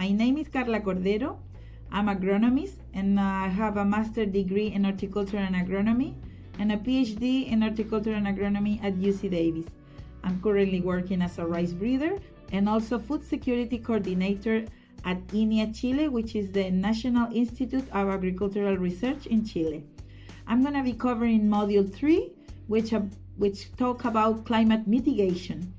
My name is Carla Cordero. I'm agronomist and I have a master's degree in horticulture and agronomy and a PhD in horticulture and agronomy at UC Davis. I'm currently working as a rice breeder and also food security coordinator at INIA Chile, which is the National Institute of Agricultural Research in Chile. I'm going to be covering Module 3, which talk about climate mitigation.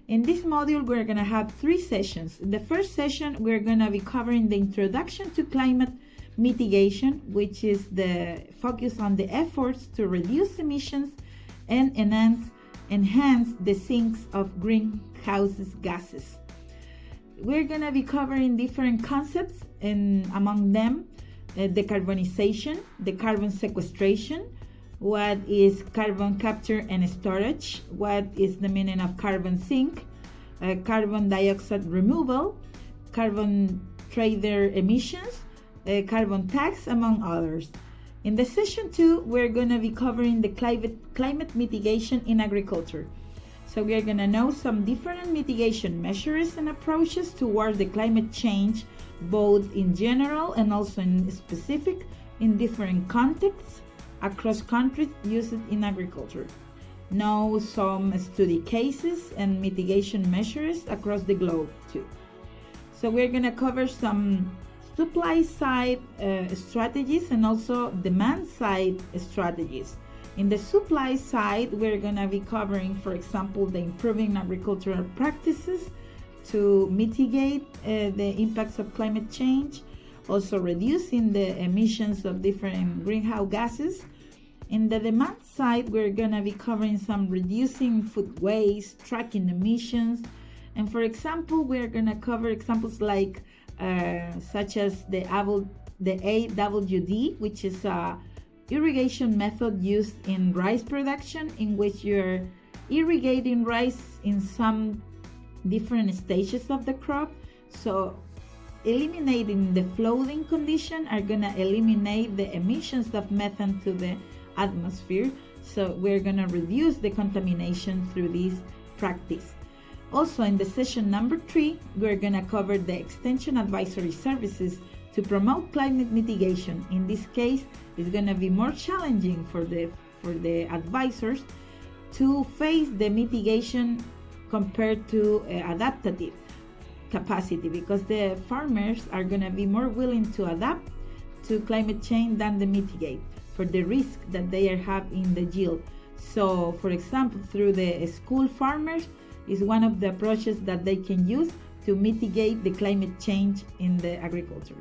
In this module, we're going to have 3 sessions. In the first session, we're going to be covering the introduction to climate mitigation, which is the focus on the efforts to reduce emissions and enhance the sinks of greenhouse gases. We're going to be covering different concepts, and among them, decarbonization, the carbon sequestration, what is carbon capture and storage, what is the meaning of carbon sink, carbon dioxide removal, carbon trader emissions, carbon tax, among others. In the session 2, we're going to be covering the climate mitigation in agriculture. So we are going to know some different mitigation measures and approaches towards the climate change, both in general and also in specific, in different contexts across countries used in agriculture. Know some study cases and mitigation measures across the globe too. So we're going to cover some supply side strategies and also demand side strategies. In the supply side, we're going to be covering, for example, the improving agricultural practices to mitigate the impacts of climate change, also reducing the emissions of different greenhouse gases. In the demand side, we're going to be covering some reducing food waste, tracking emissions, and for example, we're going to cover examples like such as the AWD, which is a irrigation method used in rice production, in which you're irrigating rice in some different stages of the crop. So eliminating the flooding condition are going to eliminate the emissions of methane to the atmosphere. So we're going to reduce the contamination through this practice. Also, in the session number 3, we're going to cover the extension advisory services to promote climate mitigation. In this case, it's going to be more challenging for the advisors to face the mitigation compared to adaptive capacity, because the farmers are going to be more willing to adapt to climate change than to mitigate for the risk that they have in the yield. So, for example, through the school farmers is one of the approaches that they can use to mitigate the climate change in the agriculture.